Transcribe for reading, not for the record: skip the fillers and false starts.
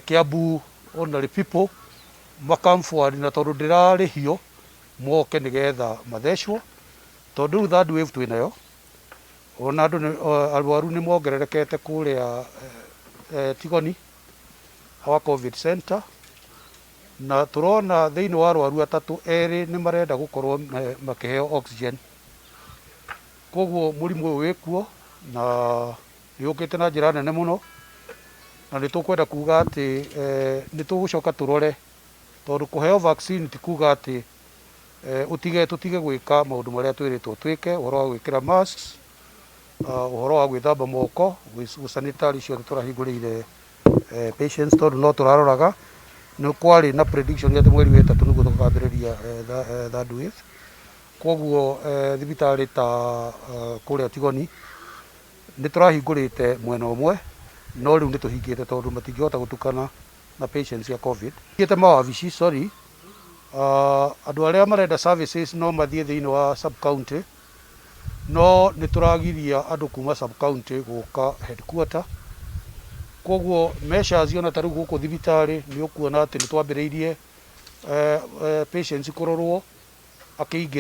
Kiambu ordinary people makamfwari na tondu ndirarihio moke nigetha mathecwo tondu third wave twinayo ona andu arwaru ni mongererekete kuria Tigoni our covid center na turona thiini wa arwaru atatu eri ni marenda gukorwo makiheo oxygen koguo murimu uyu wikuo na yukite na njira nene muno na nä tå kwenda kuga atä nä tå gå coka tå rore tondå kå heo vaccine ti kuga atä tå tige gwä ka maå ndå marä a twä rä two twä ke å horo wa gwä kä ra masks å horo wa gwä thamba moko gå sanitary ciothe tå rahingå rä ire patients tondå no tå raroraga nä kwarä na prediction atä mweri wa ĩtatũ nä guo tå kambä rä ria third wave koguo thibitarä ta kå rä a Tigoni nä tå rahingå rä te mwena å mwe no rä u nä tå hingä te tondå matingä hota gå tukana na patients cia covid te mawabici sorry andå arä a marenda services no mathiä thä inä wa sub county no nä tå ragiria andå kuma sub county gå ka headquarter koguo measures ona ta rä u gå kå thibitarä nä å kuona atä nä twambä rä irie patients kå rorwo akä ingä